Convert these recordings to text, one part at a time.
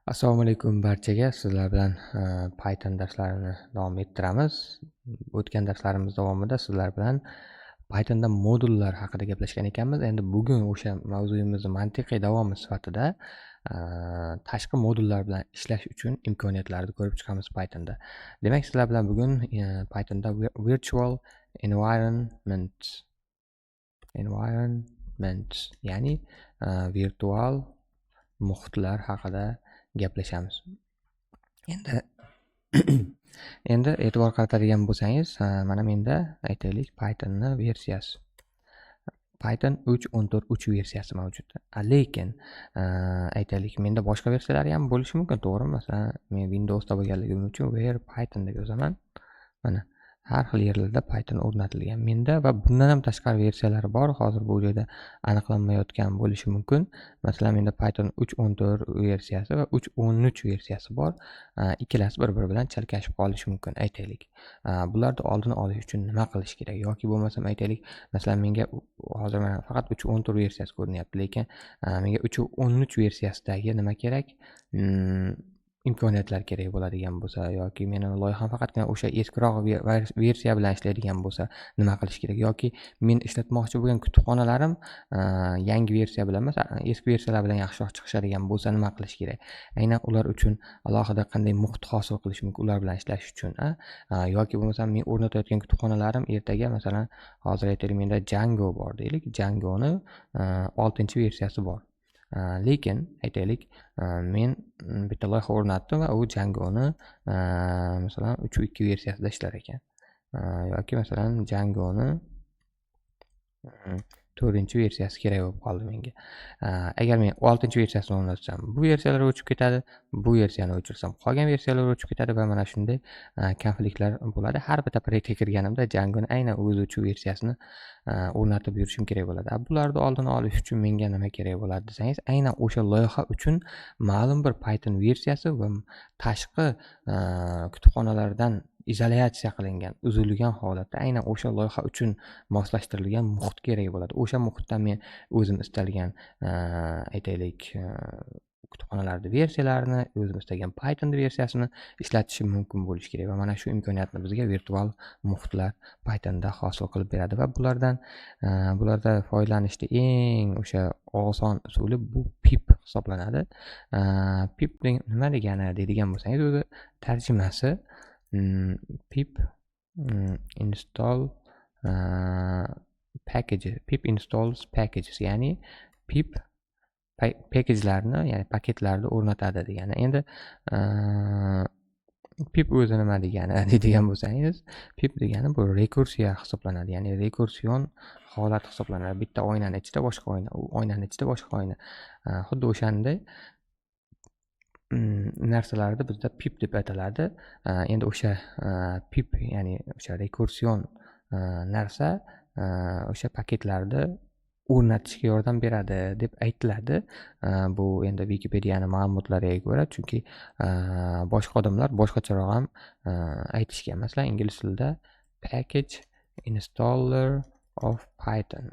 Assalomu alaykum barchaga. Sizlar bilan Python darslarini davom ettiramiz. O'tgan darslarimiz davomida sizlar bilan Pythonda modullar haqida gaplashgan ekanmiz. Endi bugun o'sha mavzuyimizni mantiqiy davomi sifatida tashqi modullar bilan ishlash uchun imkoniyatlarni ko'rib chiqamiz Pythonda. Demak, sizlar bilan bugun Pythonda virtual environment ya'ni virtual muhitlar haqida gaplashamiz. Endi endi e'tibor qaratadigan bo'lsangiz, mana menda aytaylik Pythonning versiyasi. Python 3.14 versiyasi mavjud. Lekin aytaylik menda boshqa versiyalari ham bo'lishi mumkin, to'g'rimi? Masalan, men Windowsda bo'lganligim uchun where Python deb yozaman. Mana har xil yerlarda Python o'rnatilgan menda va bundan ham tashqari versiyalari bor. Hozir bu joyda aniqlanmayotgan bo'lishi mumkin. Masalan, menda Python 3.14 versiyasi va 3.13 versiyasi bor. Ikkalasi bir-biri bilan chalkashib qolishi mumkin, aytaylik. Bularni oldini olish uchun nima qilish kerak? Yoki bo'lmasam aytaylik, masalan, menga hozir mana faqat 3.14 versiyasi ko'rinyapti, lekin menga 3.13 versiyasidagi nima kerak? Imkoniyatlar kerak bo'ladigan bo'lsa yoki meni loyiham faqatgina o'sha eskiroq versiya bilan ishlaydigan bo'lsa nima qilish kerak? Yoki men ishlatmoqchi bo'lgan kutubxonalarim yangi versiya bilan emas, eski versiyalar bilan yaxshiroq chiqishadigan bo'lsa nima qilish kerak? Aynan ular uchun alohida qanday muhit hosil qilish mumkin ular bilan ishlash uchun? Yoki bo'lmasam men o'rnatayotgan kutubxonalarim ertaga masalan hozir aytaylik menda Django bor deylik. Django'ni 6-versiyasi bor. Lekin aytaylik men bitta loyiha o'rnatdim va u Django'ni masalan 3.2 versiyasida ishlar ekan. Yoki masalan Django'ni 4-versiyasi kerak bo'lib qoldi menga. Agar men 6-versiyasini o'rnatsam, bu versiyalar o'chib ketadi, bu versiyani o'chirsam, qolgan versiyalar o'chib ketadi va mana shunday konfliktlar bo'ladi. Har bitta proyektga kirganimda Django'ni aynan o'z 3-versiyasini o'rnatib yurishim kerak bo'ladi. Bularni oldini olish uchun menga nima kerak bo'ladi desangiz, aynan o'sha loyiha uchun ma'lum bir Python versiyasi va tashqi kutubxonalardan izolyatsiya qilingan, uzilgan holatda aynan o'sha loyiha uchun moslashtirilgan muhit kerak bo'ladi. O'sha muhitdan men o'zim istalgan aytaylik kutubxonalarning versiyalarini, o'zim istagan Python versiyasini ishlatishim mumkin bo'lishi kerak va mana shu imkoniyatni bizga virtual muhitlar Pythonda hosil qilib beradi va bularda foydalanishda eng o'sha oson usuli bu pip hisoblanadi. Pip nima degani deydigan bo'lsangiz, o'zi tarjimasi pip install package, pip installs packages, ya'ni pip package'larni, ya'ni paketlarni o'rnatadi degani. Endi pip o'zi nima degani deydigan bo'lsangiz, pip degani bu rekursiya hisoblanadi, ya'ni rekursion holat hisoblanadi. Bitta oynani ichida boshqa oyna, oynani ichida boshqa oyna. Xuddi o'shanday narsalarni bizda pip deb ataladi. Endi o'sha pip, ya'ni o'sha rekursion narsa o'sha paketlarni o'rnatishga yordam beradi deb aytiladi. Bu endi Wikipedianing ma'lumotlariga ko'ra, chunki boshqa odamlar boshqacharoq ham aytishgan. Masalan, ingliz tilida package installer of Python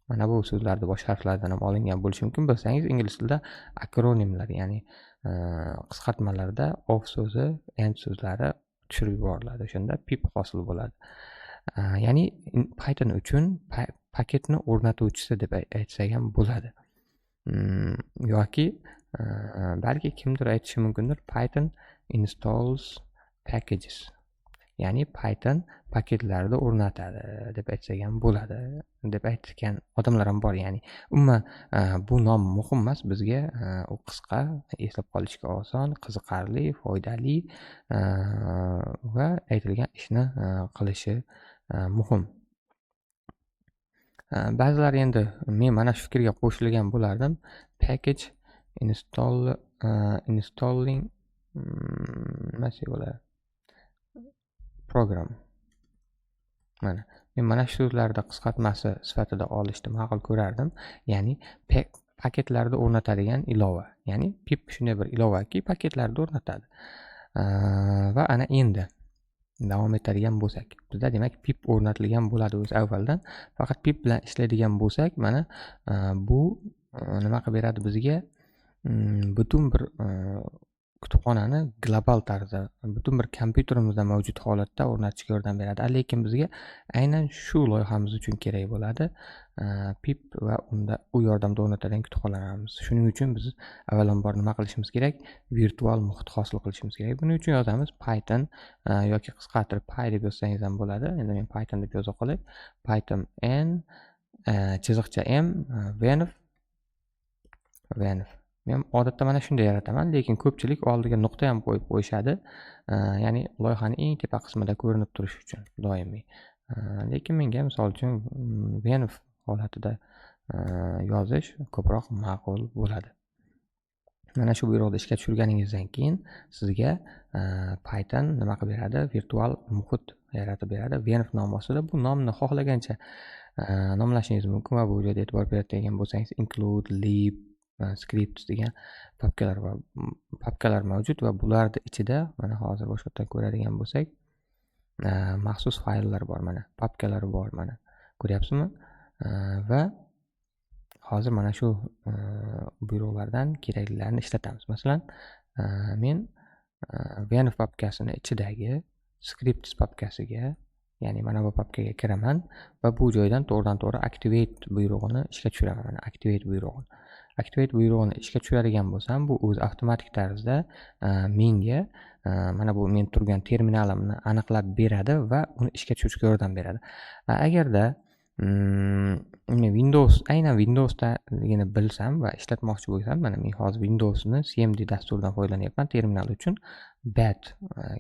mana bu so'zlarni bosh harflardan ham olingan bo'lishi mumkin. Bilsangiz, ingliz tilida akronimlar, ya'ni qisqartmalarda of so'zi, and so'zlari tushirib yuboriladi. O'shanda pip hosil bo'ladi. Ya'ni Python uchun paketni o'rnatuvchisi deb aytsak ham bo'ladi. Yoki balki kimdir aytishi mumkindir, Python installs packages, ya'ni Python paketlarni o'rnatadi deb aytsak ham bo'ladi deb aytgan odamlar ham bor. Ya'ni umuman bu nom muhim emas bizga, u qisqa, eslab qolishga oson, qiziqarli, foydali va aytilgan ishni qilishi muhim. Ba'zilar endi men mana shu fikrga qo'shilgan bo'lardim. Package installing nima bo'ladi? Program. Men mana shu so'zlarni qisqartmasi sifatida olishni ma'qul ko'rardim. Ya'ni paketlarni o'rnatadigan ilova. Ya'ni pip shunday bir ilovaki, paketlarni o'rnatadi. Va ana endi davom etadigan bo'lsak, bizda demak pip o'rnatilgan bo'ladi o'zi avvaldan. Faqat pip bilan ishlaydigan bo'lsak, mana bu nima qilib beradi bizga? butun bir kutubxonani global tarzda butun bir kompyuterimizda mavjud holatda o'rnatishga yordam beradi. Lekin bizga aynan shu loyihamiz uchun kerak bo'ladi pip va u yordamda o'rnatiladigan kutubxonalarimiz. Shuning uchun biz avvalambor nima qilishimiz kerak? Virtual muhit hosil qilishimiz kerak. Buning uchun yozamiz Python yoki qisqartirib Py deb yozsangiz ham bo'ladi. Endi men Python deb yoza qolay. Python n chiziqcha m venv. Men odatda mana shunday yarataman, lekin ko'pchilik oldiga nuqta ham qo'yib qo'yishadi. Ya'ni loyihaning eng tepa qismida ko'rinib turishi uchun doimiy. Lekin menga misol uchun venv holatida yozish ko'proq ma'qul bo'ladi. Mana shu buyruqni ishga tushirganingizdan keyin sizga Python nima qilib beradi? Virtual muhit yaratib beradi. Venv nomi ostida bu nomni xohlagancha nomlashingiz mumkin va bu joyda e'tibor beradigan bo'lsangiz include, lib, scripts degan papkalar mavjud va bularning ichida mana hozir boshqa yerdan ko'radigan bo'lsak maxsus fayllar bor, mana papkalar bor, mana ko'ryapsizmi? Va hozir mana shu buyruqlardan keraklilarini ishlatamiz. Masalan, men venv papkasini ichidagi scripts papkasiga, ya'ni mana bu papkaga kiraman va bu joydan to'g'ridan-to'g'ri activate buyrug'ini ishga tushiraman. Mana activate buyrug'ini ishga tushiradigan bo'lsam, bu o'zi avtomatik tarzda menga mana bu men turgan terminalimni aniqlab beradi va uni ishga tushirishga yordam beradi. Agarda aynan Windows'daligini bilsam va ishlatmoqchi bo'lsam, mana men hozir Windows'ni CMD dasturidan foydalanyapman terminal uchun. bat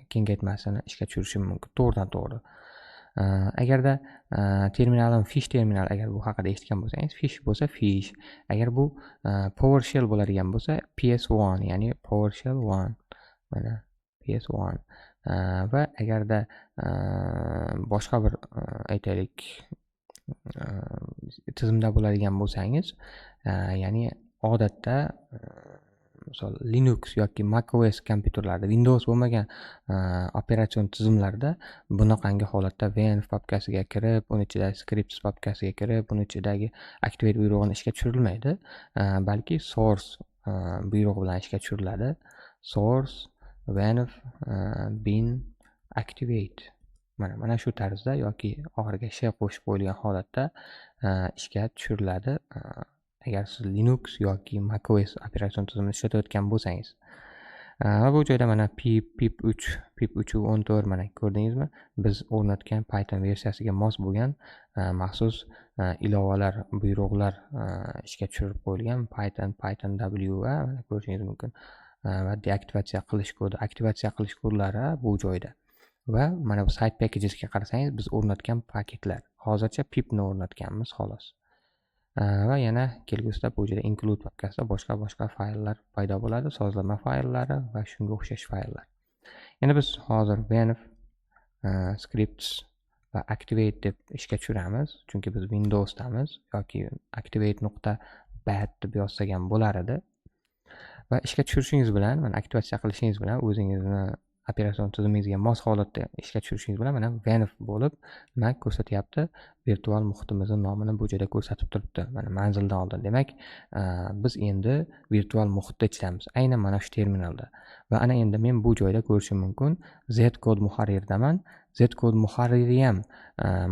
kengaytmasini ishga tushirishim mumkin to'g'ridan-to'g'ri. Agarda terminalim fish terminal, agar bu haqida eshitgan bo'lsangiz, fish bo'lsa fish. Agar bu PowerShell bo'ladigan bo'lsa PS1, ya'ni PowerShell 1. Mana PS1. Va agarda boshqa bir aytaylik tizimda bo'ladigan bo'lsangiz, ya'ni odatda misol Linux yoki macOS kompyuterlarda, Windows bo'lmagan operatsion tizimlarda bunaqangi holatda venv papkasiga kirib, uni ichidagi scripts papkasiga kirib, uni ichidagi activate buyrug'ini ishga tushirilmaydi, balki source buyrug'i bilan ishga tushiriladi. Source venv bin activate. Mana shu tarzda yoki oxiriga sh qo'shib qo'yilgan holatda ishga tushiriladi. Agar siz Linux yoki macOS operatsion tizimini ishlatayotgan bo'lsangiz. Va bu joyda mana pip314 mana ko'rdingizmi? Biz o'rnatgan Python versiyasiga mos bo'lgan maxsus ilovalar, buyruqlar ishga tushirib qo'yilgan Python W va mana ko'rishingiz mumkin. Va deaktivatsiya qilish kodi, aktivatsiya qilish kodlari bu joyda. Va mana bu site packagesga qarasangiz, biz o'rnatgan paketlar. Hozircha pipni o'rnatganmiz xolos. Va yana kelgusida bu joyda include papkasida boshqa fayllar paydo bo'ladi, sozlama fayllari va shunga o'xshash fayllar. Endi biz hozir venv scripts va activate deb ishga tushiramiz, chunki biz Windowsdamiz yoki activate.bat deb yozsak ham bo'lar edi. Va ishga tushirishingiz bilan, mana aktivatsiya qilishingiz bilan o'zingizni operatsion tizimingizga mos holatda ishga tushirishingiz bilan mana venv bo'lib nima ko'rsatyapti? Virtual muhitimizning nomini bu yerda ko'rsatib turibdi. Mana manzildan oldin. Demak, biz endi virtual muhitda ichidamiz. Aynan mana shu terminalda. Va ana endi men bu joyda ko'rishim mumkin. Z-kod muharrirdaman. Z-kod muharriri ham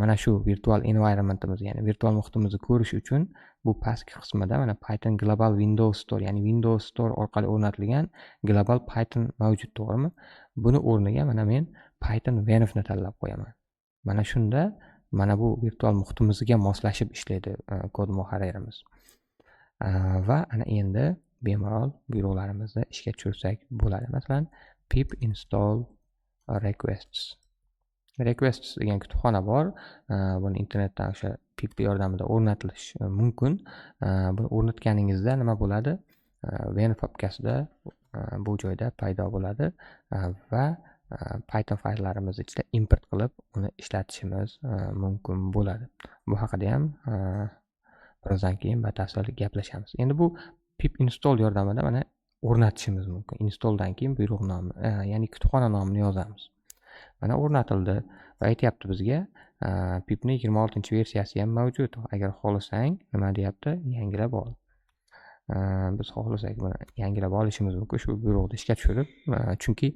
mana shu virtual environmentimiz, ya'ni virtual muhitimizni ko'rish uchun bu pastki qismida mana Python Global Windows Store, ya'ni Windows Store orqali o'rnatilgan global Python mavjud, to'g'rimi? Buni o'rniga mana men Python venvni tanlab qo'yaman. Mana shunda mana bu virtual muhitimizga moslashib ishlaydi kod muharririmiz. Va ana endi bemalol buyruqlarimizni ishga tushirsak bo'ladi. Masalan, pip install requests degan kutubxona bor. Buni internetdan o'sha pip yordamida o'rnatilish mumkin. Buni o'rnatganingizda nima bo'ladi? Venv papkasida bu joyda paydo bo'ladi va Python fayllarimiz ichida import qilib uni ishlatishimiz mumkin bo'ladi. Bu haqida ham birozdan keyin batafsil gaplashamiz. Endi bu pip install yordamida mana o'rnatishimiz mumkin. Installdan keyin buyruq nomi, ya'ni kutubxona nomini yozamiz. Mana o'rnatildi va aytyapti bizga pipning 26-versiyasi ham mavjud. Agar xohlasang, nima deyapti? Yangilab ol. biz xohlasak buni yangilab olishimiz mumkin shu buyruqni ishga tushirib, chunki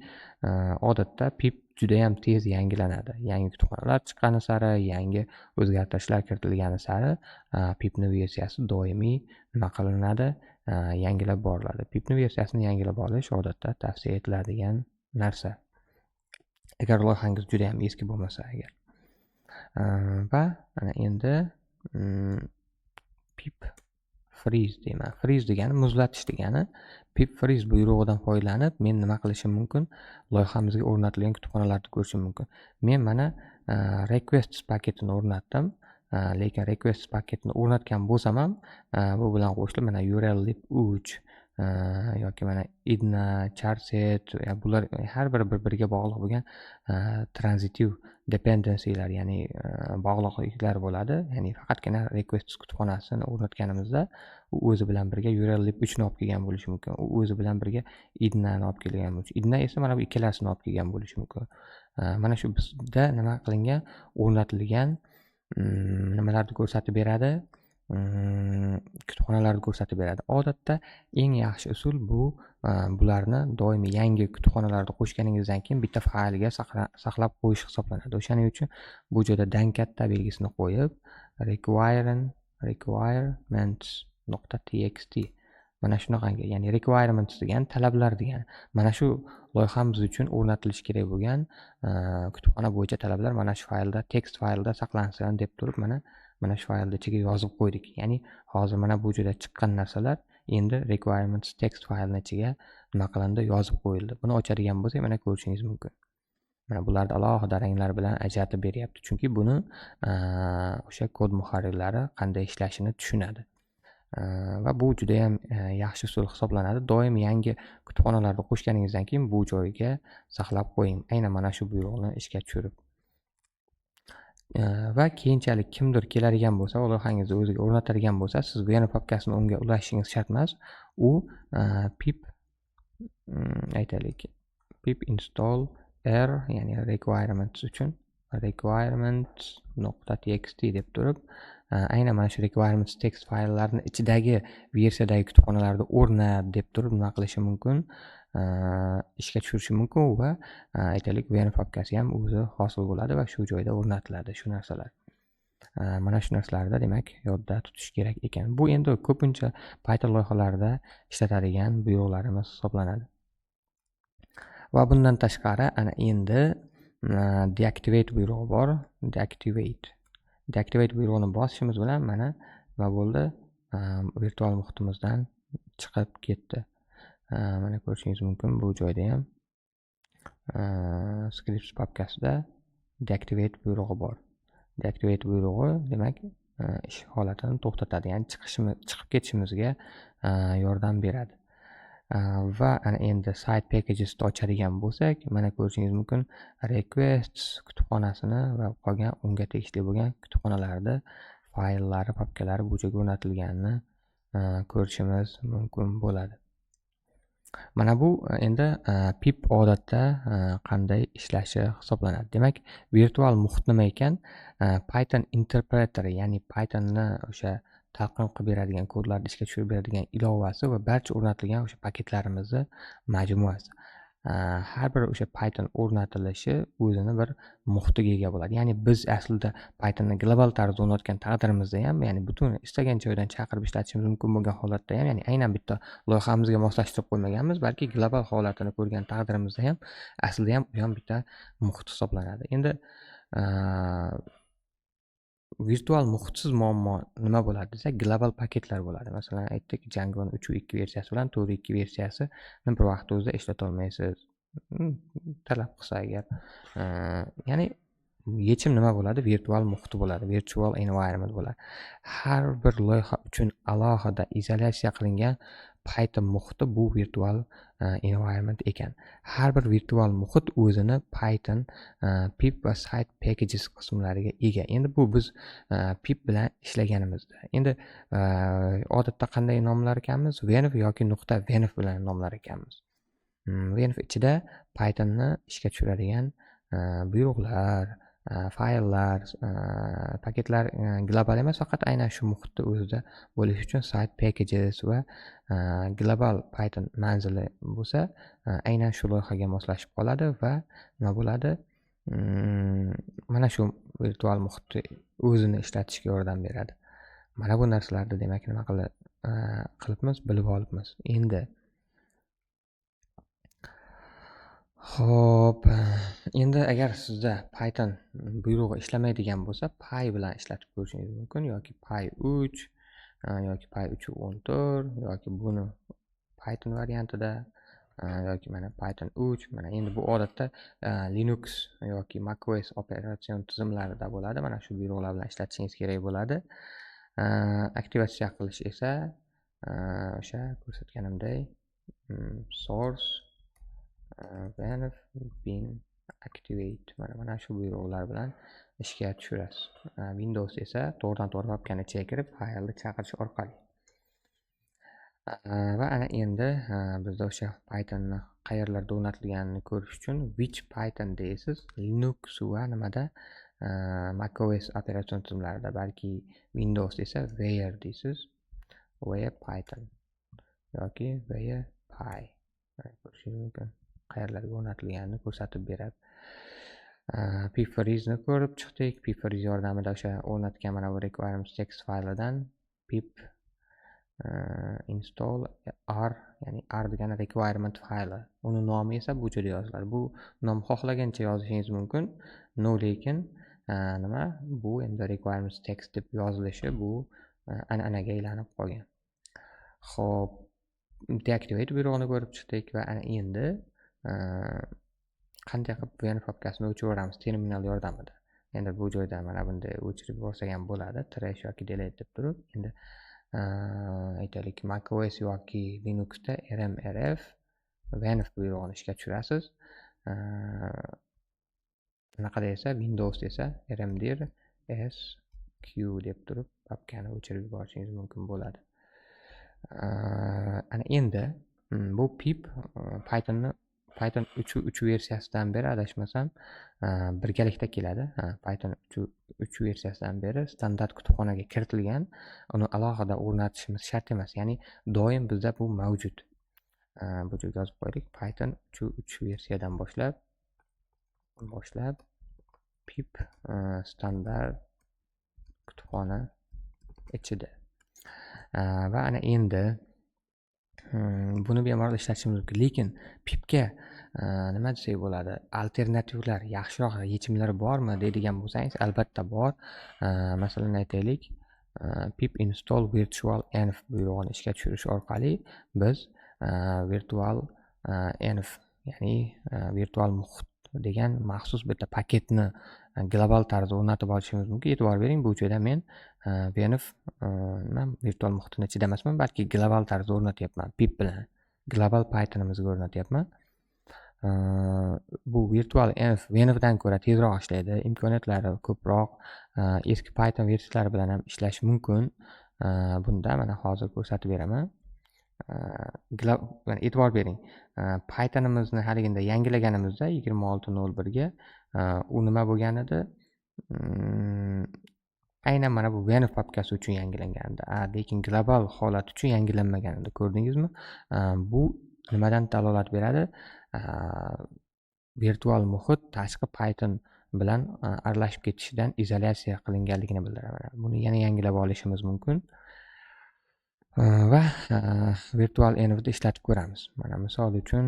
odatda pip juda ham tez yangilanadi. Yangi kutubxonalar chiqqani sari, yangi o'zgartirishlar kiritilgani sari pipni versiyasi doimiy nima qilinadi, yangilab boriladi. Pipni versiyasini yangilab olish odatda tavsiya etiladigan narsa. Agar loyihangiz juda ham eski bo'lmasa agar. Va ana endi pip freeze deyman. Freeze degani muzlatish degani. Pip freeze buyrug'idan foydalanib, men nima qilishim mumkin? Loyihamizga o'rnatilgan kutubxonalarni ko'rishim mumkin. Men mana requests paketini o'rnatdim. Lekin requests paketini o'rnatgan bo'lsam ham, bu bilan qo'shilib mana urllib 3 yoki mana idna, charset, bular har biri bir-biriga bog'liq bo'lgan transitive dependencylar, ya'ni bog'liqliklar bo'ladi. Ya'ni faqatgina requests kutubxonasini o'rnatganimizda u o'zi bilan birga urllib 3 ni olib kelgan bo'lishi mumkin. U o'zi bilan birga idna ni olib kelgan bo'lishi. Idna esa mana bu ikkalasini olib kelgan bo'lishi mumkin. Mana shu bizda nima qilingan, o'rnatilgan nimalarni ko'rsatib beradi? Kutubxonalarni ko'rsatib beradi. Odatda eng yaxshi usul bu bularni doimiy yangi kutubxonalarni qo'shganingizdan keyin bitta faylga saqlab qo'yish hisoblanadi. O'shaning uchun bu joyda dan katta belgisini qo'yib requirements.txt mana shunaqangi, ya'ni requirements degani talablar degani. Mana shu loyihamiz uchun o'rnatilishi kerak bo'lgan kutubxona bo'yicha talablar mana shu faylda, text faylda saqlansin deb turib mana shu faylni ichiga yozib qo'ydik. Ya'ni hozir mana bu joyda chiqqan narsalar endi requirements text faylning ichiga nima qilindi, yozib qo'yildi. Buni ochadigan bo'lsak, mana ko'rishingiz mumkin. Mana bularni alohida ranglar bilan ajratib beryapti. Chunki buni o'sha kod muharrirlari qanday ishlashini tushunadi. Va bu juda ham yaxshi usul hisoblanadi. Doim yangi kutubxonalarni qo'shganingizdan keyin bu joyga saqlab qo'ying. Aynan mana shu buyruqni ishga tushirib. Va keyinchalik kimdir keladigan bo'lsa, loyihangizni o'ziga o'rnatadigan bo'lsa, siz VNF papkasini unga ulashishingiz shart emas. U pip aytaylik, pip install r, ya'ni requirements uchun requirements.txt deb turib, aynan mana shu requirements text fayllarning ichidagi versiyadagi kutubxonalarni o'rnat deb turib nima qilishi mumkin? Ishga tushirishi mumkin va aytaylik VNF papkasi ham o'zi hosil bo'ladi va shu joyda o'rnatiladi shu narsalar. Mana shu narsalarda demak yodda tutish kerak ekan. Bu endi ko'pincha Python loyihalarida ishlatadigan buyruqlarimiz hisoblanadi. Va bundan tashqari ana endi deactivate buyrug'i bor. Deactivate buyrug'ini bosishimiz bilan mana nima bo'ldi? Virtual muhitimizdan chiqib ketdi. Mana ko'rishingiz mumkin bu joyda ham scripts papkasida deactivate buyrug'i bor. Deactivate buyrug'i demak ish holatini to'xtatadi, ya'ni chiqib ketishimizga yordam beradi. Va ana endi site packages ni ochadigan bo'lsak, mana ko'rishingiz mumkin requests kutubxonasini va qolgan unga tegishli bo'lgan kutubxonalarda fayllari, papkalari bu joyga o'rnatilganini ko'rishimiz mumkin bo'ladi. Mana bu endi pip odatda qanday ishlashi hisoblanadi. Demak, virtual muhit nima ekan? Python interpreter, ya'ni Pythonni o'sha talqin qilib beradigan, kodlarni ishga tushirib beradigan ilovasi va barcha o'rnatilgan o'sha paketlarimizni majmuasi. Har bir o'sha Python o'rnatilishi o'zini bir muhitiga ega bo'ladi. Ya'ni biz aslida Pythonni global tarzda o'rnatgan taqdirimizda ham, ya'ni butun istagan joydan chaqirib ishlatishimiz mumkin bo'lgan holatda ham, ya'ni aynan bitta loyihamizga moslashtirib qo'ymaganmiz, balki global holatini ko'rgan taqdirimizda ham aslida ham u ham bitta muhit hisoblanadi. Endi virtual muhitsiz muammo nima bo'ladi desak, global paketlar bo'ladi. Masalan, aytdik, Django 3.2 versiyasi bilan 4.2 versiyasini bir vaqt o'zida ishlata olmaysiz. Talab qilsa agar, ya'ni yechim nima bo'ladi? Virtual muhit bo'ladi, virtual environment bo'ladi. Har bir loyiha uchun alohida izolyatsiya qilingan Python muhiti bu virtual environment ekan. Har bir virtual muhit o'zini Python pip va site packages qismlariga ega. Endi bu biz pip bilan ishlaganimizda. Endi odatda qanday nomlar ekanmiz? VNF yoki .VNF bilan nomlar ekanmiz. VNF ichida Pythonni ishga tushiradigan buyruqlar, fayllar, paketlar global emas, faqat aynan shu muhitda o'zida bo'lishi uchun site packages va global Python manzili bo'lsa, aynan shu loyihaga moslashib qoladi va nima bo'ladi? Mana shu virtual muhitni o'zini ishlatishga yordam beradi. Mana bu narsalarni demak nima qilibmiz, bilib olibmiz. Endi Xo'p, endi agar sizda Python buyrug'i ishlamaydigan bo'lsa, Py bilan ishlatib ko'rishingiz mumkin yoki Py3 yoki Py3.14 yoki buni Python variantida yoki mana Python 3. Mana endi bu odatda Linux yoki macOS operatsion tizimlarida bo'ladi. Mana shu buyruqlar bilan ishlatishingiz kerak bo'ladi. Aktivatsiya qilish esa o'sha ko'rsatganimdek source venv bin activate mana shu buyruqlar bilan ishga tushirasiz. Windows esa to'g'ridan-to'g'ri papkani ichiga kirib faylni chaqirish orqali. Va ana endi bizda o'sha Pythonni qayerlarda o'rnatilganini ko'rish uchun which Python deysiz. Linux va nimada macOS operatsion tizimlarida, balki Windows esa where deysiz. Where Python yoki where Py. Ko'rishingiz mumkin. Qayerlarga o'rnatilganini ko'rsatib beradi. Pip freeze ni ko'rib chiqdik. Pip freeze yordamida o'sha o'rnatgan mana bu requirements text faylidan pip install r, ya'ni r degani requirement fayli. Uni nomi esa bu joyda yoziladi. Bu nom xohlagancha yozishingiz mumkin. No, lekin nima? Bu endi requirements text deb yozilishi bu an'anaga aylanib qolgan. Xo'p, deactivate buyrug'ini ko'rib chiqdik va ana endi qanday qilib venv papkasini o'chiramiz terminal yordamida. Endi bu joyda mana bunday o'chirib yuborsak ham bo'ladi, trash yoki delete deb turib. Endi aytaylik macOS yoki Linuxda rmrf venv buyrug'ini ishga tushirasiz. Bunaqada esa Windows esa rmdir sq deb turib papkani o'chirib yuborishingiz mumkin bo'ladi. Ana endi bu pip Python 3 versiyasidan beri adashmasam birgalikda keladi. Python 3 versiyasidan beri standart kutubxonaga kiritilgan. Uni alohida o'rnatishimiz shart emas. Ya'ni doim bizda bu mavjud. Bu yerga yozib qo'ydik. Python 3 versiyadan boshlab pip standart kutubxona ichida. Va ana endi buni bemalol ishlatishimiz mumkin. Lekin pipga nima desak bo'ladi? Alternativlar, yaxshiroq yechimlar bormi deydigan bo'lsangiz, albatta bor. Masalan aytaylik, pip install virtual env buyrug'ini ishga tushirish orqali biz virtual env, ya'ni virtual muhit degan maxsus bitta paketni global tarzda o'rnatib olishimiz mumkin. E'tibor bering, bu joyda men venv virtual muhitini ichida emasman, balki global tarzda o'rnatyapman. Pip bilan global Pythonimizga o'rnatyapman. Bu virtual env venvdan ko'ra tezroq ishlaydi, imkoniyatlari ko'proq, eski Python versiyalari bilan ham ishlash mumkin. Bunda mana hozir ko'rsatib beraman. E'tibor bering, Pythonimizni haligida yangilaganimizda 26.01 ga u nima bo'lgan edi? Aynan mana bu venv papkasi uchun yangilangandi. Lekin global holat uchun yangilanmagan edi. Ko'rdingizmi? Bu nimadan dalolat beradi? Virtual muhit tashqi Python bilan aralashib ketishidan izolyatsiya qilinganligini bildiradi. Buni yana yangilab olishimiz mumkin. Va virtual envda ishlatib ko'ramiz. Mana misol uchun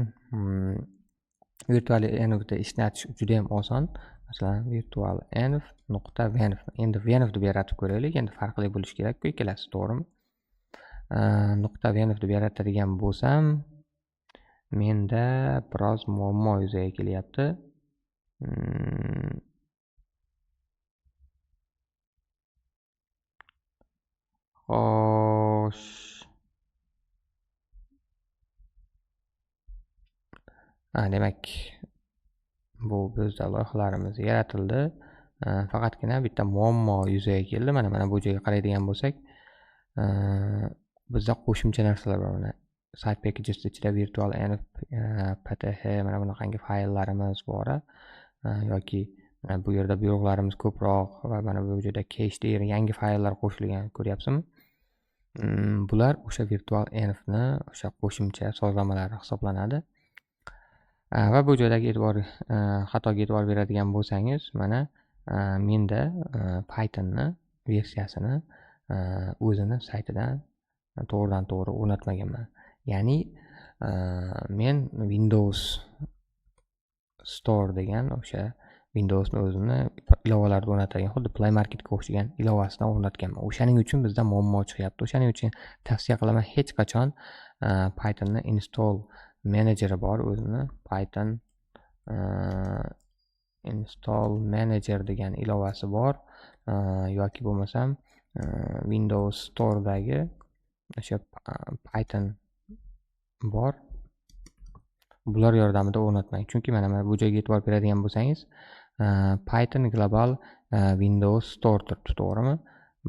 virtual envda ishlatish juda ham oson. Masalan, virtual env.venv. Endi venv deb yaratib ko'raylik. Endi farqli bo'lishi kerak-ku ikkalasi, to'g'rimi? .venv deb yaratadigan bo'lsam, menda biroz muammo yuzaga kelyapti. Xo'sh. Demak, bu bizda loyihalarimiz yaratildi. Faqatgina bitta muammo yuzaga keldi. Mana bu joyga qaraydigan bo'lsak, bizda qo'shimcha narsalar bor. Mana site packages ichida virtual env, pth, mana bunaqangi fayllarimiz bor. Yoki Bu yerda buyruqlarimiz ko'proq va mana bu joyda cache degan yangi fayllar qo'shilgan, ko'ryapsizmi? Bular o'sha virtual envni o'sha qo'shimcha sozlamalari hisoblanadi. Va bu joydagi xatoga e'tibor beradigan bo'lsangiz, mana menda Python'ni versiyasini o'zini saytidan to'g'ridan to'g'ri o'rnatmaganman. Ya'ni men Windows Store degan o'sha Windowsni o'zini ilovalarda o'rnatadigan, xuddi Play Marketga o'xshagan ilovasidan o'rnatganman. O'shaning uchun bizda muammo chiqyapti. O'shaning uchun tavsiya qilaman, hech qachon Python'ni install menejeri bor, o'zini Python install manager degan ilovasi bor, yoki bo'lmasam Windows Store'dagi o'sha Python bor. Bular yordamida o'rnatmang. Chunki mana bu joyga e'tibor beradigan bo'lsangiz, Python global Windows Store turibdi, to'g'rimi?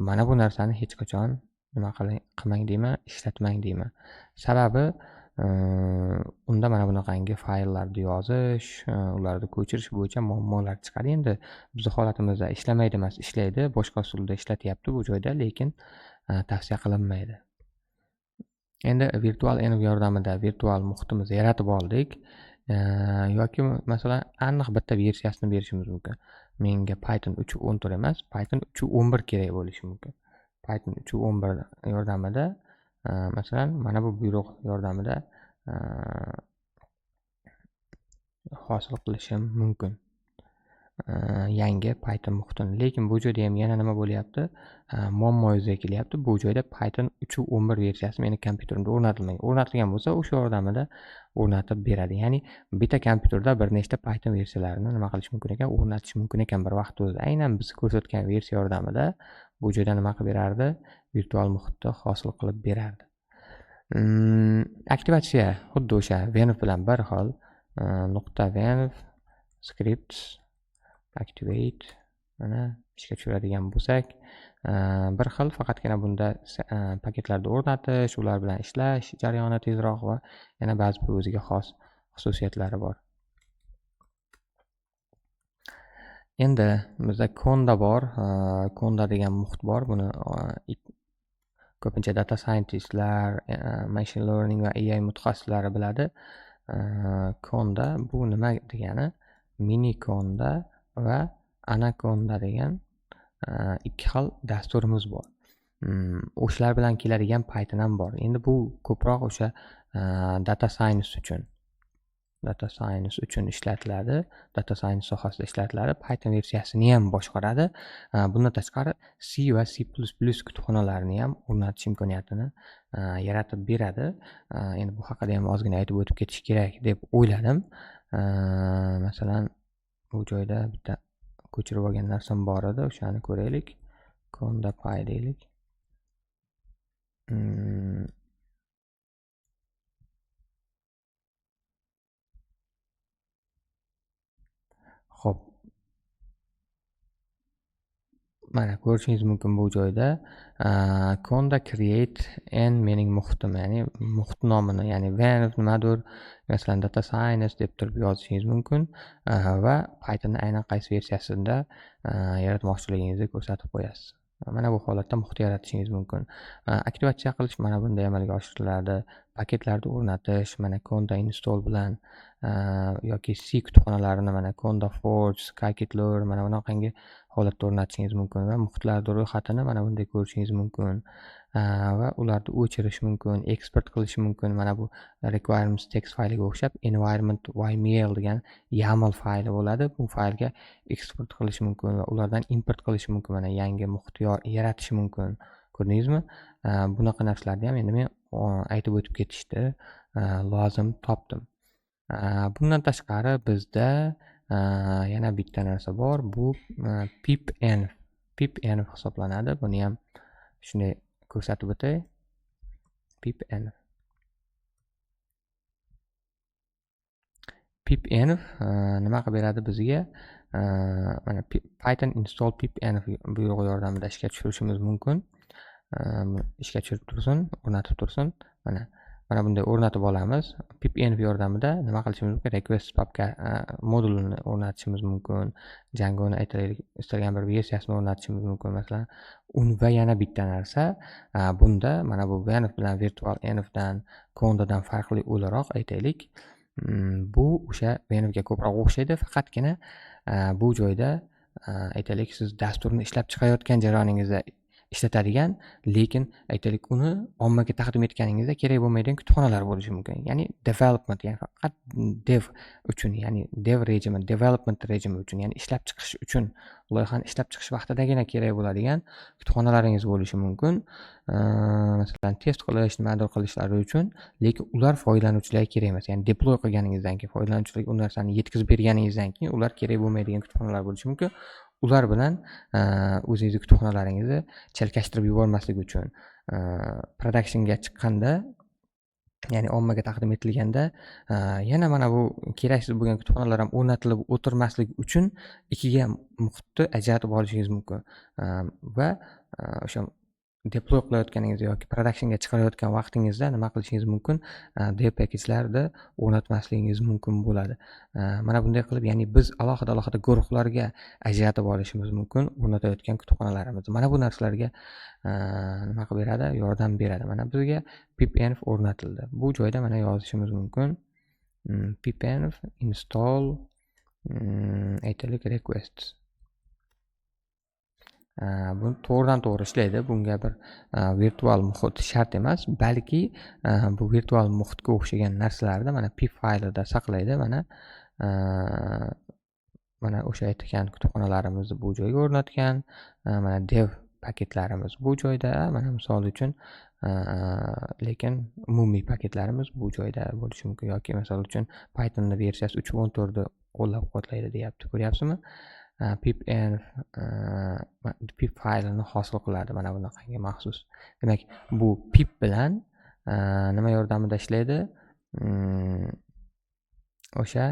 Mana bu narsani hech qachon nima qilmang deyman, ishlatmang deyman. Sababi unda mana bunaqangi fayllarni yozish, ularni ko'chirish bo'yicha muammolar chiqadi. Endi bizning holatimizda ishlamaydi emas, ishlaydi, boshqa usulda ishlatyapti bu joyda, lekin tavsiya qilinmaydi. Endi virtual env yordamida virtual muhitimizni yaratib oldik. Yoki masalan aniq bitta versiyasini berishimiz mumkin. Menga Python 3.14 emas, Python 3.11 kerak bo'lishi mumkin. Python 3.11 yordamida masalan mana bu buyruq yordamida hosil qilishim mumkin yangi Python muhitini. Lekin bu joyda ham yana nima bo'lyapti? Muammo yuzaga kelyapti. Bu joyda Python 3.11 versiyasi meni kompyuterimda o'rnatilmagan. O'rnatilgan bo'lsa, o'sha yordamida o'rnatib beradi. Ya'ni bitta kompyuterda bir nechta Python versiyalarini nima qilish mumkin ekan? O'rnatish mumkin ekan bir vaqt o'zida. Aynan biz ko'rsatgan versiya yordamida bu joyda nima qilib berardi? Virtual muhitni hosil qilib berardi. Aktivatsiya xuddi o'sha venv bilan bir xil. .venv scripts activate mana ishga tushiradigan bo'lsak, bir xil, faqatgina bunda paketlarni o'rnatish, ular bilan ishlash jarayoni tezroq va yana ba'zi bir o'ziga xos xususiyatlari bor. Endi bizda Conda bor, Conda degan muhit bor. Buni ko'pincha data scientistlar, machine learning va AI mutaxassislari biladi. Conda bu nima degani? Mini Conda va Anaconda degan ikki xil dasturimiz bor. O'shalar bilan keladigan Python ham bor. Endi bu ko'proq o'sha data science uchun ishlatiladi. Data science sohasida ishlatiladi. Python versiyasini ham boshqaradi. Bundan tashqari C va C++ kutubxonalarini ham o'rnatish imkoniyatini yaratib beradi. Endi bu haqida ham ozgina aytib o'tib ketish kerak deb o'yladim. Masalan, bu joyda bitta ko'chirib olgan narsam bor edi, o'shani ko'raylik. CondaPy deylik. Xo'p. Mana ko'rishingiz mumkin bu joyda Conda create and mening muhitim, ya'ni muhit nomini, ya'ni venv nimadir, masalan data science deb turib yozishingiz mumkin va Pythonni aynan qaysi versiyasida yaratmoqchiligingizni ko'rsatib qo'yasiz. Mana bu holatda muhit yaratishingiz mumkin. Aktivatsiya qilish mana bunday amalga oshiriladi. Paketlarni o'rnatish mana Conda install bilan yoki C kutubxonalarini mana Conda Forge, Scikit-learn mana bunaqangi holatda o'rnatishingiz mumkin va muhitlarning ro'yxatini mana bunday ko'rishingiz mumkin. Va ularni o'chirish mumkin, eksport qilish mumkin. Mana bu requirements text fayliga o'xshab environment yml degan YAML fayli bo'ladi. Bu faylga eksport qilish mumkin va ulardan import qilish mumkin. Mana yangi muhit yaratish mumkin. Ko'rdingizmi? Bunaqa narsalarni ham endi men aytib o'tib ketishdi lozim topdim. Bundan tashqari bizda yana bitta narsa bor. Bu pipenv hisoblanadi. Buni ham shunday ko'rsatib o'tay. Pipenv nima qilib beradi bizga? Mana Python install pipenv buyrug'i yordamida ishga tushirishimiz mumkin. Ishga tushirib tursin, o'rnatib tursin. Mana mana bunday o'rnatib olamiz. pipenv yordamida nima qilishimiz mumkin? Request papka modulini o'rnatishimiz mumkin. Django'ni aytaylik, istalgan bir versiyasini o'rnatishimiz mumkin. Masalan, va yana bitta narsa, bunda mana bu venv bilan virtual envdan, condadan farqli o'laroq aytaylik, bu o'sha venvga ko'proq o'xshaydi, faqatgina bu joyda aytaylik siz dasturni ishlab chiqayotgan jarayoningizda ishlatadigan, lekin aytaylik uni ommaga taqdim etganingizda kerak bo'lmaydigan kutubxonalar bo'lishi mumkin. Ya'ni development, ya'ni faqat dev uchun, ya'ni dev rejimi, development rejimi uchun, ya'ni ishlab chiqish uchun, loyihani ishlab chiqish vaqtidagina kerak bo'ladigan kutubxonalaringiz bo'lishi mumkin. Masalan, test qilish, nimadir qilishlari uchun, lekin ular foydalanuvchilarga kerak emas. Ya'ni deploy qilganingizdan keyin, foydalanuvchilarga u narsani yetkazib berganingizdan keyin ular kerak bo'lmaydigan kutubxonalar bo'lishi mumkin. Ular bilan o'zingizni kutubxonalaringizni chalkashtirib yubormaslik uchun productionga chiqqanda, ya'ni ommaga taqdim etilganda, yana mana bu keraksiz bo'lgan kutubxonalar ham o'rnatilib o'tirmasligi uchun ikkiga muhitni ajratib olishingiz mumkin. Va o'sha deploy qilayotganingizda yoki productionga chiqarayotgan vaqtingizda nima qilishingiz mumkin? Dev package'larni o'rnatmasligingiz mumkin bo'ladi. Mana bunday qilib, ya'ni biz alohida guruhlarga ajratib olishimiz mumkin o'rnatayotgan kutubxonalarimizni. Mana bu narsalarga nima qilib beradi? Yordam beradi. Mana bizga pipenv o'rnatildi. Bu joyda mana yozishimiz mumkin. pipenv install aytaylik requests. Bu to'g'ridan to'g'ri ishlaydi. Bunga bir virtual muhit shart emas, balki bu virtual muhitga o'xshagan narsalarni mana pip faylida saqlaydi. Mana o'sha aytgan kutubxonalarimizni bu joyga o'rnatgan. Mana dev paketlarimiz bu joyda, mana misol uchun, lekin umumiy paketlarimiz bu joyda bo'lishi mumkin, yoki misol uchun Pythonning versiyasi 3.14 ni qo'llab-quvvatlaydi deyapti. Ko'ryapsizmi? pipenv pip faylini hosil qiladi, mana bunaqangi maxsus. Demak, bu pip bilan nima yordamida ishlaydi? O'sha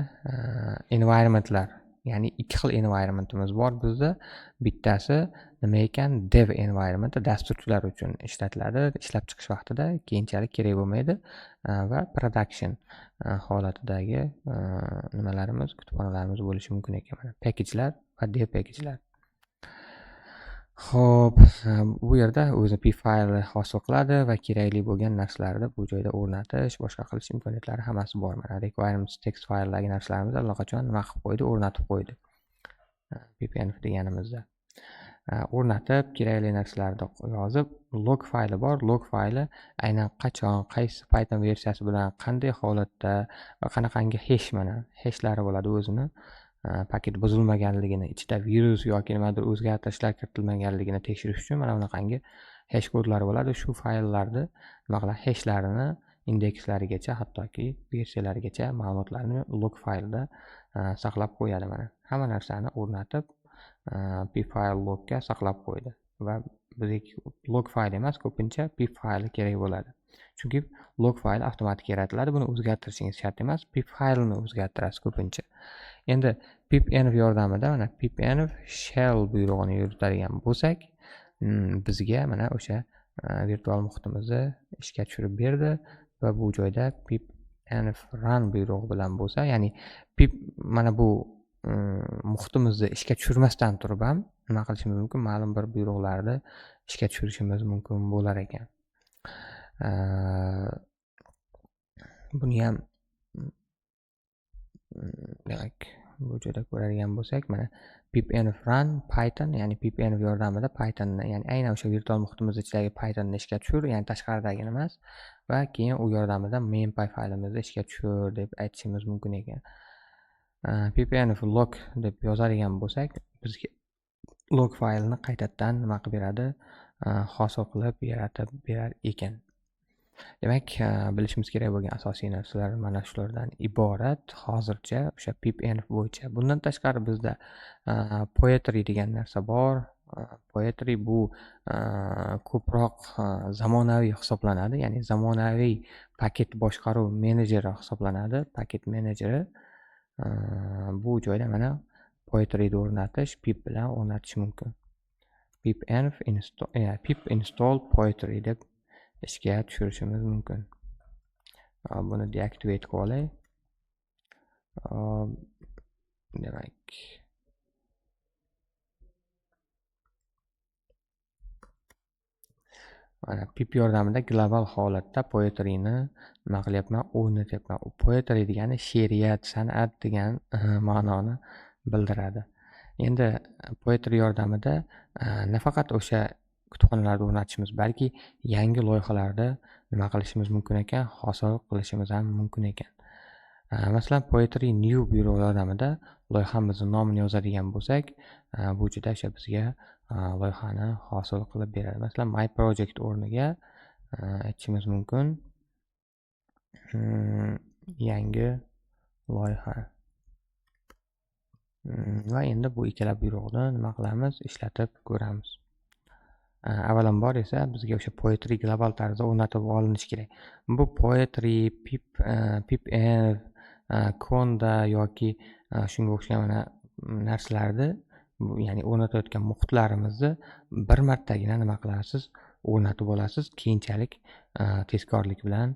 environmentlar, ya'ni ikki xil environmentimiz bor bizda. Bittasi nima ekan? Dev environment, dasturchilar uchun ishlatiladi, ishlab chiqish vaqtida keyinchalik kerak bo'lmaydi. Va production holatidagi nimalarimiz, kutubxonalarimiz bo'lishi mumkin ekan. Mana package'lar va dev package'lar. Xo'p, bu yerda o'zi pip fayli hosil qiladi va kerakli bo'lgan narsalarni bu joyda o'rnatish, boshqa qilish imkoniyatlari hammasi bor. Mana requirements text fayldagi narsalarimizni allaqachon nima qilib qo'ydi? O'rnatib qo'ydi. pipenv deganimizda o'rnatib, kerakli narsalarni yozib, log fayli bor. Log fayli aynan qachon, qaysi Python versiyasi bilan, qanday holatda va qanaqangi hash, mana hashlari bo'ladi o'zini. Paket buzilmaganligini, ichida virus yoki nimadir o'zgartirishlar kiritilmaganligini tekshirish uchun mana bunaqangi hash kodlari bo'ladi. Shu fayllarni nima qiladi? Hashlarini, indekslarigacha, hattoki versiyalarigacha ma'lumotlarni log faylda saqlab qo'yadi. Mana hamma narsani o'rnatib, pip fayl logga saqlab qo'ydi. Va bizga log fayl emas, ko'pincha pip fayli kerak bo'ladi. Chunki log fayl avtomatik yaratiladi. Buni o'zgartirishingiz shart emas. Pip faylini o'zgartirasiz ko'pincha. Endi pipenv yordamida mana pipenv shell buyrug'ini yuritadigan bo'lsak, bizga mana o'sha virtual muhitimizni ishga tushirib berdi va bu joyda pipenv run buyrug'i bilan bo'lsa, ya'ni pip mana bu muhitimizni ishga tushirmasdan turib ham nima qilishimiz mumkin? Ma'lum bir buyruqlarni ishga tushirishimiz mumkin bo'lar ekan. Buni ham demak, bu joyda ko'radigan bo'lsak, mana pipenv run Python, ya'ni pipenv yordamida Pythonni, ya'ni aynan o'sha virtual muhitimiz ichidagi Pythonni ishga tushir, ya'ni tashqaridagini emas, va keyin u yordamida mainpy faylimizni ishga tushir deb aytishimiz mumkin ekan. pipenv log deb yozadigan bo'lsak, bizga log faylini qaytadan nima qilib beradi? Hosil qilib yaratib berar ekan. Demak, bilishimiz kerak bo'lgan asosiy narsalar mana shulardan iborat hozircha o'sha pipenv bo'yicha. Bundan tashqari bizda poetry degan narsa bor. Poetry bu ko'proq zamonaviy hisoblanadi, ya'ni zamonaviy paket boshqaruv menejeri hisoblanadi. Paket menejeri bu joyda mana poetryni o'rnatish, pip bilan o'rnatish mumkin. pip install poetry deb ishga tushirishimiz mumkin. Buni deactivate qilib olay. Demak, mana pip yordamida global holatda poetryni nima qilyapman, o'rnatyapman. Poetry degani she'riyat, san'at degan ma'noni bildiradi. Endi poetry yordamida nafaqat o'sha kutubxonalarda o'rnatishimiz, balki yangi loyihalarda nima qilishimiz mumkin ekan, hosil qilishimiz ham mumkin ekan. Masalan, Poetry New byuro yordamida loyihamizni nomini yozadigan bo'lsak, bu juda o'sha bizga loyihani hosil qilib beradi. Masalan, My Project o'rniga aytishimiz mumkin, yangi loyiha. Va endi bu ikkala byuroni nima qilamiz? Ishlatib ko'ramiz. Avvalambor esa bizga o'sha Poetry global tarzda o'rnatib olinishi kerak. Bu Poetry, PipEnv, Conda yoki shunga o'xshagan mana narsalarni, ya'ni o'rnatayotgan muhitlarimizni bir martagina nima qilasiz? O'rnatib olasiz. Keyinchalik tezkorlik bilan,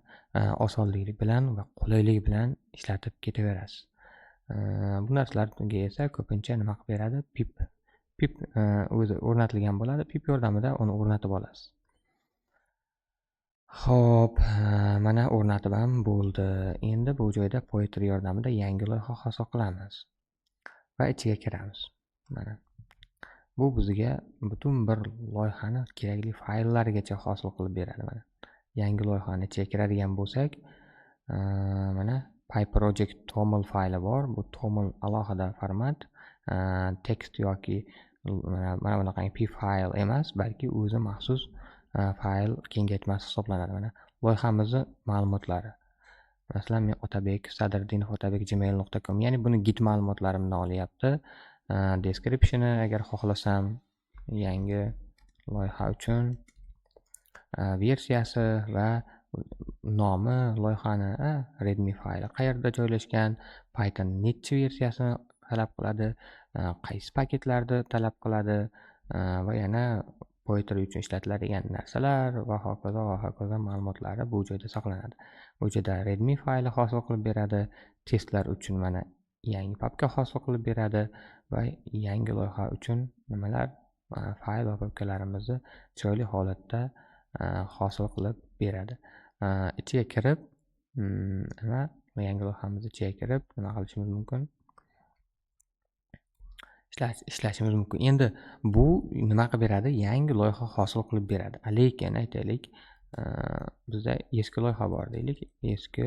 osonlik bilan va qulaylik bilan ishlatib ketaverasiz. Bu narsalarga esa ko'pincha nima qilib beradi? Pip o'zi o'rnatilgan bo'ladi. Pip yordamida uni o'rnatib olasiz. Xo'p, mana o'rnatib ham bo'ldi. Endi bu joyda Poetry yordamida yangi loyiha hosil qilamiz va ichiga kiramiz. Mana bu bizga butun bir loyihani kerakli fayllargacha hosil qilib beradi. Mana yangi loyihani ichiga kiradigan bo'lsak, mana PyProject toml fayli bor. Bu toml alohida format, text yoki mana bunaqangi p fayl emas, balki o'zi maxsus fayl kengaytmasi hisoblanadi. Mana loyihamizni ma'lumotlari. Masalan, men Otabek Sadriddinov otabek@gmail.com, ya'ni buni git ma'lumotlarimdan olyapti. Descriptioni agar xohlasam, yangi loyiha uchun versiyasi va nomi, loyihani readme fayli qayerda joylashgan, Python nechi versiyasini talab qiladi, qaysi paketlarni talab qiladi va yana Poetry uchun ishlatiladigan narsalar va hokazo ma'lumotlari bu joyda saqlanadi. Bu joyda readme fayli hosil qilib beradi. Testlar uchun mana yangi papka hosil qilib beradi va yangi loyiha uchun nimalar, fayl va papkalarimizni chiroyli holatda hosil qilib beradi. Ichiga kirib, nima yangi loyihamiz ichiga kirib nima qilishimiz mumkin? Ishlashimiz mumkin. Endi bu nima qilib beradi? Yangi loyiha hosil qilib beradi. Lekin aytaylik, bizda eski loyiha bor deylik. Eski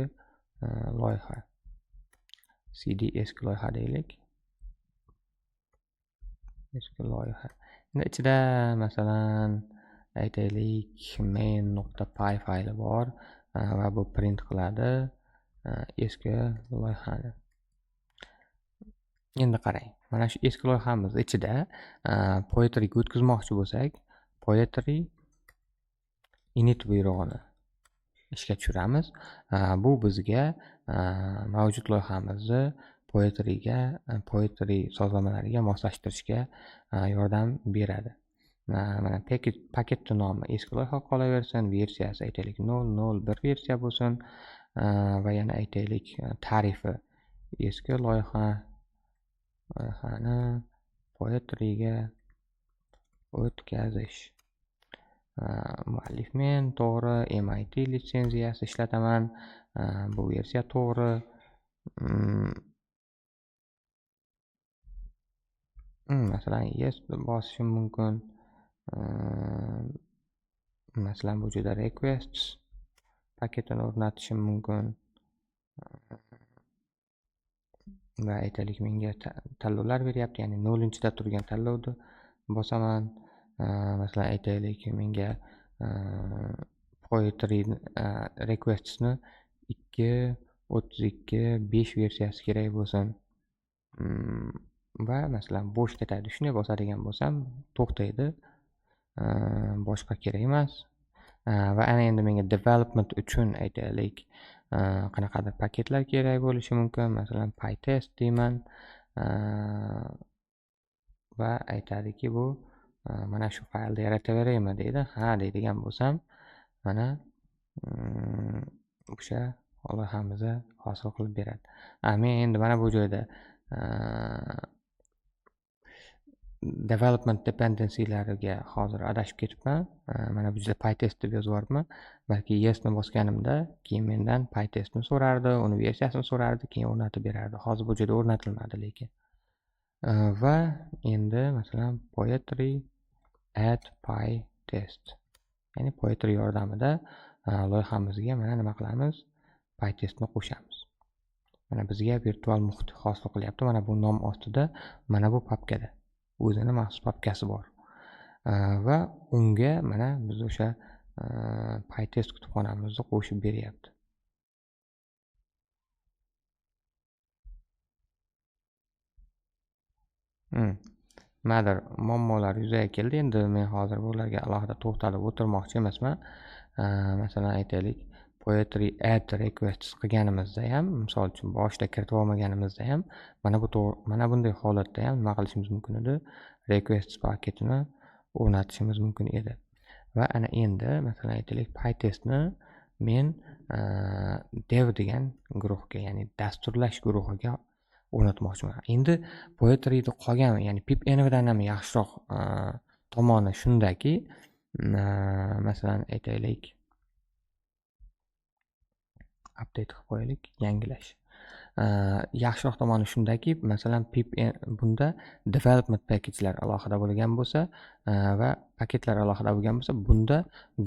loyiha. cd eski loyiha deylik. Eski loyiha. Endi ichida masalan aytaylik main.py fayli bor va bu print qiladi eski loyihani. Endi qarang, mana shu eski loyihamiz ichida Poetry ga o'tkazmoqchi bo'lsak, Poetry init buyrug'ini ishga tushiramiz. Bu bizga mavjud loyihamizni Poetry sozlamalariga moslashtirishga yordam beradi. Mana paketni nomi eski loyiha qolaversin, versiyasi aytaylik 0.01 versiya bo'lsin va yana aytaylik tarifi eski loyihani Poetry ga o'tkazish. Muallif men to'g'ri, MIT litsenziyasi ishlataman. Bu versiya to'g'ri. Masalan, yes bosishim mumkin. Masalan, bu joyda requests paketini o'rnatishim mumkin. Va aytaylik menga tanlovlar beryapti, ya'ni 0-da turgan tanlovni bosaman. Masalan, aytaylik menga Poetry requestsni 2.32.5 versiyasi kerak bo'lsin. Va masalan bo'sh ketadi. Shunday bosadigan bo'lsam, to'xtaydi. Boshqa kerak emas. Va ana endi menga development uchun aytaylik qanaqadir paketlar kerak bo'lishi mumkin. Masalan, PyTest deyman. Va aytadiki bu mana shu faylni yarataveraymi deydi. Ha deydigan bo'lsam, mana o'sha loyihamizni hosil qilib beradi. Men endi mana bu joyda development dependencylariga hozir adashib ketibman. Mana bu yerda PyTest deb yozib yuboribman. Balki yesni bosganimda keyin mendan PyTestni so'rardi, uni versiyasini so'rardi, keyin o'rnatib berardi. Hozir bu joyda o'rnatilmadi lekin. Va endi masalan poetry add PyTest. Ya'ni poetry yordamida loyihamizga mana nima qilamiz? PyTestni qo'shamiz. Mana bizga virtual muhit hosil qilyapti. Mana bu nom ostida, mana bu papkada o'zini maxsus papkasi bor. Va unga mana biz o'sha PyTest kutubxonamizni qo'shib beryapti. Nimadir muammolar yuzaga keldi. Endi men hozir bularga alohida to'xtalib o'tirmoqchi emasman. Masalan aytaylik, poetry add requests qilganimizda ham, misol uchun boshida kiritib olmaganimizda ham mana bunday holatda ham nima qilishimiz mumkin edi? Requests paketini o'rnatishimiz mumkin edi. Va ana endi masalan aytaylik, PyTestni men dev degan guruhga, ya'ni dasturlash guruhiga o'rnatmoqchiman. Endi poetryda qolgan, ya'ni pipenvdan ham yaxshiroq tomoni shundaki, masalan aytaylik, update qilib qo'yaylik, yangilash. Yaxshiroq tomoni shundaki, masalan bunda development package'lar alohida bo'lgan bo'lsa va paketlar alohida bo'lgan bo'lsa, bunda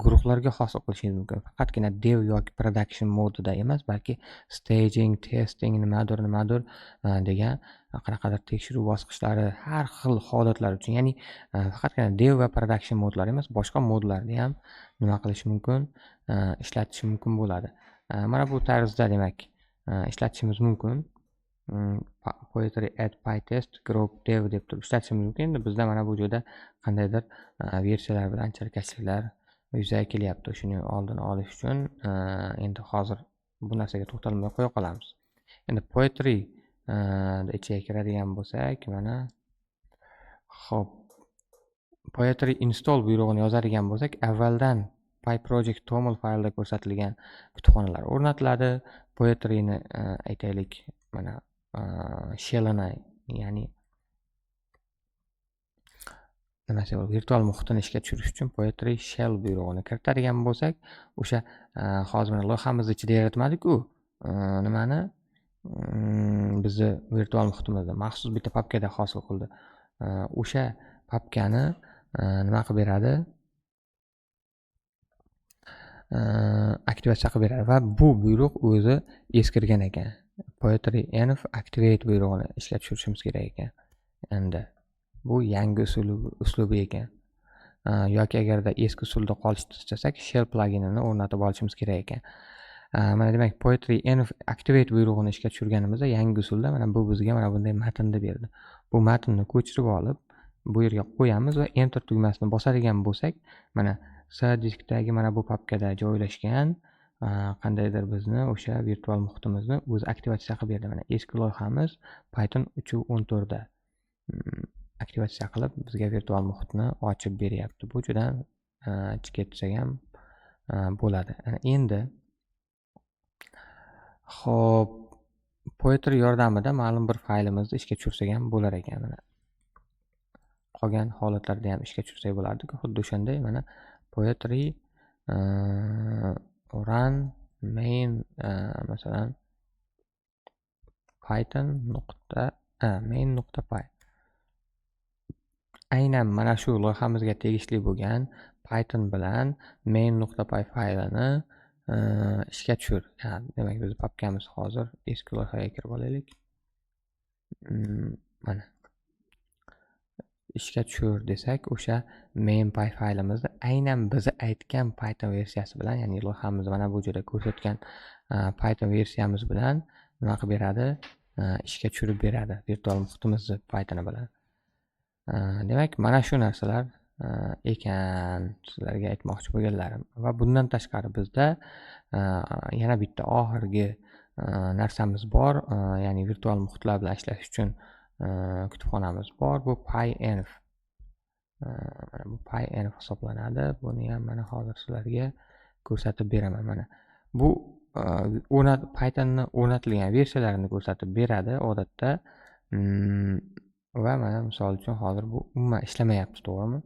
guruhlarga hosil qilishingiz mumkin. Faqatgina dev yoki production modida emas, balki staging, testing, nimadir degan qanaqadir tekshiruv bosqichlari, har xil holatlar uchun, ya'ni faqatgina dev va production modlar emas, boshqa modlarni ham nima qilish mumkin, ishlatish mumkin bo'ladi. Mana bu tarzda demak ishlatishimiz mumkin. Poetry add PyTest group dev deb turib ishlatishimiz mumkin. Endi bizda mana bu joyda qandaydir versiyalar bilan chalkashliklar yuzaga kelyapti. Shuni oldini olish uchun endi hozir bu narsaga to'xtalmay qo'ya qolamiz. Endi poetry ichiga kiradigan bo'lsak, mana xo'p, poetry install buyrug'ini yozadigan bo'lsak, avvaldan PyProject toml faylda ko'rsatilgan kutubxonalar o'rnatiladi. Poetryni aytaylik, mana shellini, ya'ni nimasi bor, virtual muhitini ishga tushirish uchun poetry shell buyrug'ini kiritadigan bo'lsak, o'sha hozir mana loyihamizni ichida yaratmadik-ku, nimani bizni virtual muhitimizda maxsus bitta papkada hosil qildi. O'sha papkani nima qilib beradi? Aktivatsiya qilib beradi va bu buyruq o'zi eskirgan ekan. Poetry env activate buyrug'ini ishga tushirishimiz kerak ekan. Endi bu yangi uslubi ekan. Yoki agarda eski usulda qolishni istasak, shell pluginini o'rnatib olishimiz kerak ekan. Mana demak, poetry env activate buyrug'ini ishga tushirganimizda yangi usulda mana bu bizga mana bunday matnni berdi. Bu matnni ko'chirib olib, bu yerga qo'yamiz va enter tugmasini bosadigan bo'lsak, mana C diskdagi mana bu papkada joylashgan qandaydir bizni o'sha virtual muhitimizni o'zi aktivatsiya qilib berdi. Mana eski loyihamiz Python 3.14 da aktivatsiya qilib bizga virtual muhitni ochib beryapti. Bu juda ketsak ham bo'ladi. Endi xo'p, poetry yordamida ma'lum bir faylimizni ishga tushirsak ham bo'lar ekan. Mana qolgan holatlarda ham ishga tushirsak bo'lardi-ku. Xuddi o'shanday mana poetry run main masalan main.py aynan mana shu loyihamizga tegishli bo'lgan Python bilan main.py faylini ishga tushir. Demak, biz papkamiz hozir eski loyihaga kirib olaylik. Mana ishga tushir desak, o'sha main.py faylimizni aynan bizni aytgan Python versiyasi bilan, ya'ni loyihamiz mana bu yerda ko'rsatgan Python versiyamiz bilan nima qilib beradi? Ishga tushirib beradi virtual muhitimizni Python bilan. Demak, mana shu narsalar ekan sizlarga aytmoqchi bo'lganlarim. Va bundan tashqari bizda yana bitta oxirgi narsamiz bor, ya'ni virtual muhitlar bilan ishlash uchun kutubxonamiz bor. Bu PyEnv. Mana bu PyEnv hisoblanadi. Buni ham mana hozir sizlarga ko'rsatib beraman. Mana bu Pythonni o'rnatilgan versiyalarini ko'rsatib beradi odatda. Va mana misol uchun hozir bu umuman ishlamayapti, to'g'rimi?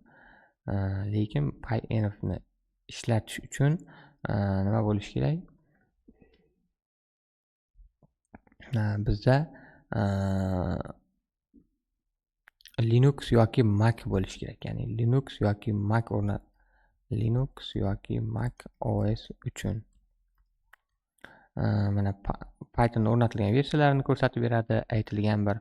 Lekin PyEnvni ishlatish uchun nima bo'lishi kerak? Bizda Linux yoki Mac bo'lishi kerak. Ya'ni Linux yoki Mac OS uchun mana Python o'rnatilgan versiyalarini ko'rsatib beradi, aytilgan bir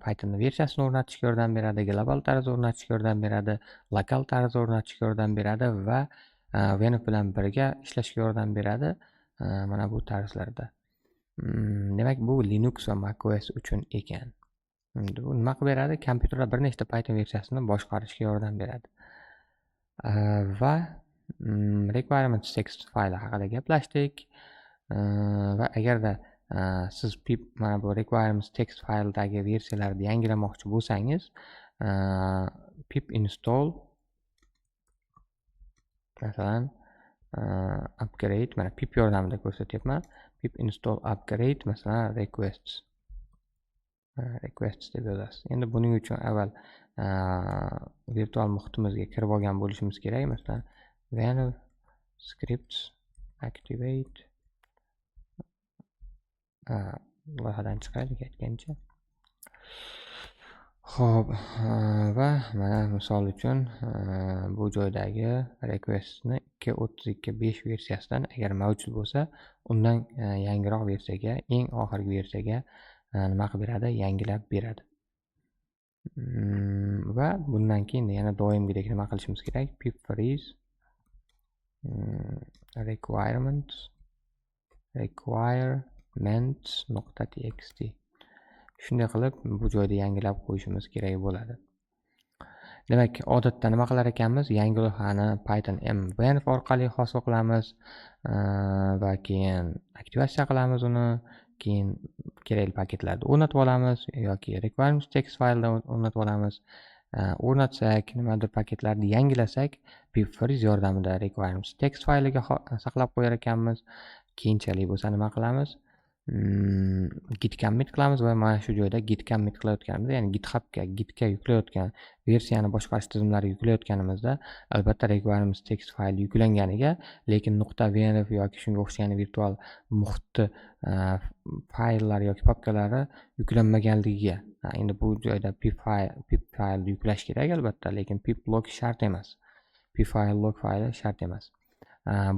Python versiyasini o'rnatishga yordam beradi, global tarzda o'rnatishga yordam beradi, lokal tarzda o'rnatishga yordam beradi va Venv bilan birga ishlashga yordam beradi. Mana bu tarzlarda. Demak, bu Linux va macOS uchun ekan. Bu nima qilib beradi? Kompyuterda bir nechta Python versiyasini boshqarishga yordam beradi. Va requirements text fayli haqida gaplashdik. Va agarda siz pip mana bu requirements text fayldagi versiyalarni yangilamoqchi bo'lsangiz, pip install masalan upgrade, mana pip yordamida ko'rsatyapman. Pip install upgrade masalan requests deb yozasiz. Endi buning uchun avval virtual muhitimizga kirib olgan bo'lishimiz kerak. Masalan venv scripts activate loyihadan chiqaylik aytgancha. Xo'p, va mana misol uchun bu joydagi requestni 2.32.5 versiyasidan agar mavjud bo'lsa, undan yangiroq versiyaga, eng oxirgi versiyaga nima qilib beradi? Yangilab beradi. Va bundan keyin yana doimgidek nima qilishimiz kerak? Pip freeze requirements.txt. Shunday qilib bu joyda yangilab qo'yishimiz kerak bo'ladi. Demak, odatda nima qilar ekanmiz? Yangi loyihani Python mvenv orqali hosil qilamiz va keyin aktivatsiya qilamiz uni, keyin kerakli paketlarni o'rnatib olamiz yoki requirements text faylda o'rnatib olamiz. O'rnatsak, nimadir paketlarni yangilasak, pip freeze yordamida requirements text fayliga saqlab qo'yar ekanmiz. Keyinchalik bo'lsa nima qilamiz? Git commit qilamiz va mana shu joyda git commit qilayotganimizda, ya'ni gitga yuklayotgan versiyani boshqarish tizimlariga yuklayotganimizda albatta requirements text fayl yuklanganiga, lekin .venv yoki shunga o'xshagan virtual muhitni fayllar yoki papkalari yuklanmaganligiga. Endi bu joyda pip fayl yuklash kerak albatta, lekin pip log shart emas. Pip fayl log fayli shart emas.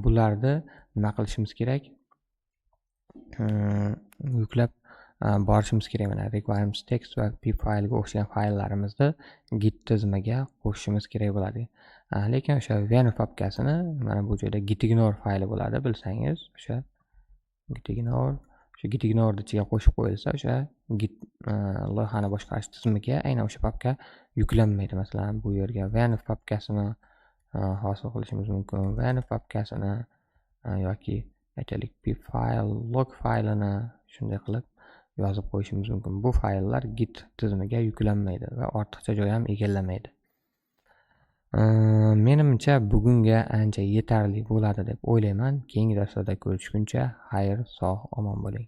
Bularni nima qilishimiz kerak? Yuklab borishimiz kerak. Mana requirements text va pip faylga o'xshagan fayllarimizni git tizimiga qo'shishimiz kerak bo'ladi. Lekin o'sha venv papkasini mana bu joyda gitignore fayli bo'ladi, bilsangiz, o'sha gitignore ichiga qo'shib qo'yilsa, o'sha git loyihani boshqarish tizimiga aynan o'sha papka yuklanmaydi. Masalan, bu yerga venv papkasini hosil qilishimiz mumkin. Venv papkasini yoki aytaylik pip fayl log faylini shunday qilib yozib qo'yishimiz mumkin. Bu fayllar git tizimiga yuklanmaydi va ortiqcha joy ham egallamaydi. Menimcha bugunga ancha yetarli bo'ladi deb o'ylayman. Keyingi darslarda ko'rishguncha xayr, sog', omon bo'ling.